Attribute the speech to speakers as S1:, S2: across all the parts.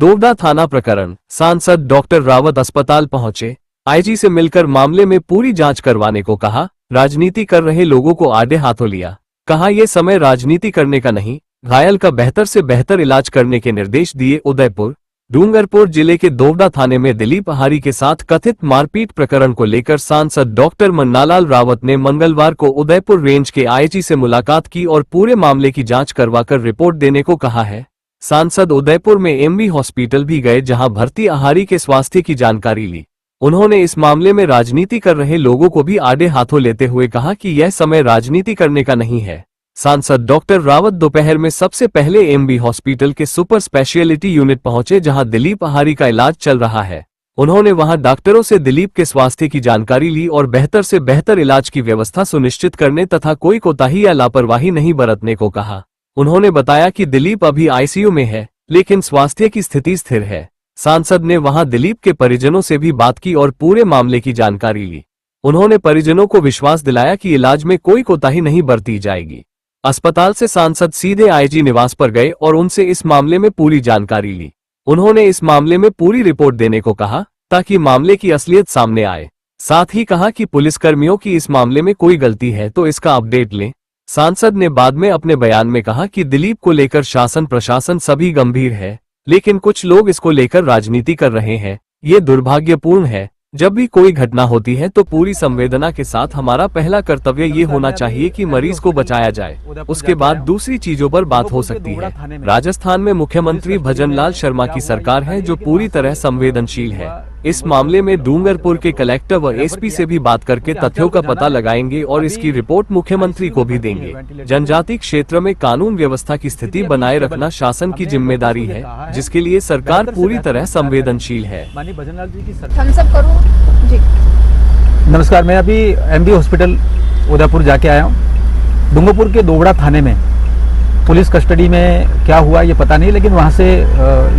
S1: दोवडा थाना प्रकरण। सांसद डॉक्टर रावत अस्पताल पहुंचे, आईजी से मिलकर मामले में पूरी जांच करवाने को कहा। राजनीति कर रहे लोगों को आड़े हाथों लिया, कहा यह समय राजनीति करने का नहीं, घायल का बेहतर से बेहतर इलाज करने के निर्देश दिए। उदयपुर डूंगरपुर जिले के दोवडा थाने में दिलीप अहारी के साथ कथित मारपीट प्रकरण को लेकर सांसद डॉक्टर मन्नालाल रावत ने मंगलवार को उदयपुर रेंज के आईजी से मुलाकात की और पूरे मामले की जांच करवाकर रिपोर्ट देने को कहा है। सांसद उदयपुर में एमवी हॉस्पिटल भी गए, जहां भर्ती अहारी के स्वास्थ्य की जानकारी ली। उन्होंने इस मामले में राजनीति कर रहे लोगों को भी आड़े हाथों लेते हुए कहा कि यह समय राजनीति करने का नहीं है। सांसद डॉक्टर रावत दोपहर में सबसे पहले एमबी हॉस्पिटल के सुपर स्पेशलिटी यूनिट पहुंचे, जहां दिलीप अहारी का इलाज चल रहा है। उन्होंने वहां डॉक्टरों से दिलीप के स्वास्थ्य की जानकारी ली और बेहतर से बेहतर इलाज की व्यवस्था सुनिश्चित करने तथा कोई कोताही या लापरवाही नहीं बरतने को कहा। उन्होंने बताया कि दिलीप अभी आईसीयू में है, लेकिन स्वास्थ्य की स्थिति स्थिर है। सांसद ने वहां दिलीप के परिजनों से भी बात की और पूरे मामले की जानकारी ली। उन्होंने परिजनों को विश्वास दिलाया कि इलाज में कोई कोताही नहीं बरती जाएगी। अस्पताल से सांसद सीधे आईजी निवास पर गए और उनसे इस मामले में पूरी जानकारी ली। उन्होंने इस मामले में पूरी रिपोर्ट देने को कहा, ताकि मामले की असलियत सामने आए। साथ ही कहा कि पुलिसकर्मियों की इस मामले में कोई गलती है तो इसका अपडेट लें। सांसद ने बाद में अपने बयान में कहा कि दिलीप को लेकर शासन प्रशासन सभी गंभीर है, लेकिन कुछ लोग इसको लेकर राजनीति कर रहे हैं। ये दुर्भाग्यपूर्ण है। जब भी कोई घटना होती है तो पूरी संवेदना के साथ हमारा पहला कर्तव्य ये होना चाहिए कि मरीज को बचाया जाए, उसके बाद दूसरी चीजों पर बात हो सकती है। राजस्थान में मुख्यमंत्री भजनलाल शर्मा की सरकार है जो पूरी तरह संवेदनशील है। इस मामले में डूंगरपुर के कलेक्टर व एसपी से भी बात करके तथ्यों का पता लगाएंगे और इसकी रिपोर्ट मुख्यमंत्री को भी देंगे। जनजातीय क्षेत्र में कानून व्यवस्था की स्थिति बनाए रखना शासन की जिम्मेदारी है, जिसके लिए सरकार पूरी तरह संवेदनशील है।
S2: नमस्कार, मैं अभी एमबी हॉस्पिटल उदयपुर जाके आया हूँ। डूंगरपुर के दोवडा थाने में पुलिस कस्टडी में क्या हुआ ये पता नहीं, लेकिन वहाँ से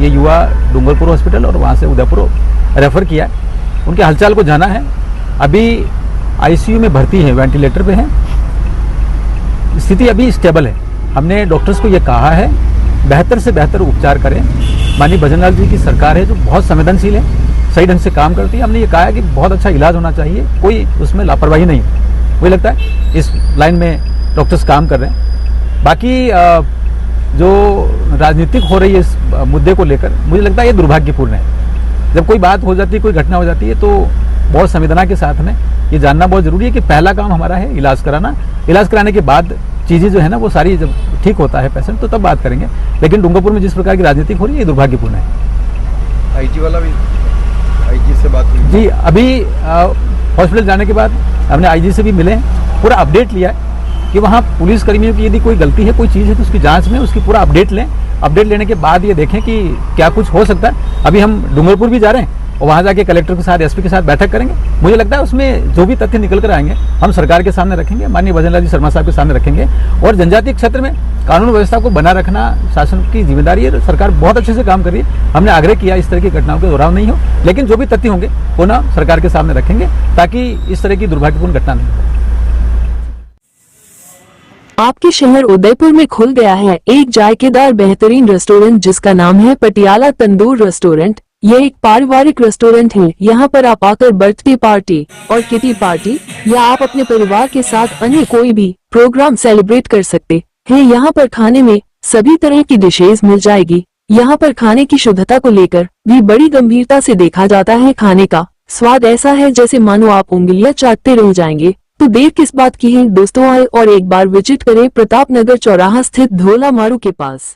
S2: ये युवा डूंगरपुर हॉस्पिटल और वहाँ से उदयपुर रेफर किया। उनके हालचाल को जाना है। अभी आईसीयू में भर्ती है, वेंटिलेटर पे है, स्थिति अभी स्टेबल है। हमने डॉक्टर्स को ये कहा है बेहतर से बेहतर उपचार करें। माननीय भजनलाल जी की सरकार है जो बहुत संवेदनशील है, सही ढंग से काम करती है। हमने ये कहा है कि बहुत अच्छा इलाज होना चाहिए, कोई उसमें लापरवाही नहीं। मुझे लगता है इस लाइन में डॉक्टर्स काम कर रहे हैं। बाकी जो राजनीतिक हो रही है इस मुद्दे को लेकर, मुझे लगता है ये दुर्भाग्यपूर्ण है। जब कोई बात हो जाती है, कोई घटना हो जाती है, तो बहुत संवेदना के साथ में ये जानना बहुत जरूरी है कि पहला काम हमारा है इलाज कराना। इलाज कराने के बाद चीजें जो है ना वो सारी जब ठीक होता है पेशेंट तो तब बात करेंगे। लेकिन डूंगरपुर में जिस प्रकार की राजनीति हो रही है ये दुर्भाग्यपूर्ण है।
S3: आईजी वाला भी आईजी से बात हुई
S2: जी। अभी हॉस्पिटल जाने के बाद हमने आईजी से भी मिले, पूरा अपडेट लिया है कि वहाँ पुलिस कर्मियों की यदि कोई गलती है, कोई चीज़ है तो उसकी जांच में उसकी पूरा अपडेट लें। अपडेट लेने के बाद ये देखें कि क्या कुछ हो सकता है। अभी हम डूंगरपुर भी जा रहे हैं और वहाँ जाके कलेक्टर के साथ एसपी के साथ बैठक करेंगे। मुझे लगता है उसमें जो भी तथ्य निकल कर आएंगे हम सरकार के सामने रखेंगे, माननीय भजनलाल जी शर्मा साहब के सामने रखेंगे। और जनजातीय क्षेत्र में कानून व्यवस्था को बना रखना शासन की जिम्मेदारी है। सरकार बहुत अच्छे से काम कर रही है। हमने आग्रह किया इस तरह की घटनाओं के दोहराव नहीं हो, लेकिन जो भी तथ्य होंगे वो ना सरकार के सामने रखेंगे ताकि इस तरह की दुर्भाग्यपूर्ण घटना नहीं हो।
S4: आपके शहर उदयपुर में खुल गया है एक जायकेदार बेहतरीन रेस्टोरेंट जिसका नाम है पटियाला तंदूर रेस्टोरेंट। यह एक पारिवारिक रेस्टोरेंट है। यहाँ पर आप आकर बर्थडे पार्टी और किटी पार्टी या आप अपने परिवार के साथ अन्य कोई भी प्रोग्राम सेलिब्रेट कर सकते हैं। यहाँ पर खाने में सभी तरह की डिशेज मिल जाएगी। यहाँ पर खाने की शुद्धता को लेकर भी बड़ी गंभीरता से देखा जाता है। खाने का स्वाद ऐसा है जैसे मानो आप उंगलियां चाटते रह जाएंगे। तो देर किस बात की है दोस्तों, आए और एक बार विजिट करें प्रताप नगर चौराहा स्थित धोला मारू के पास।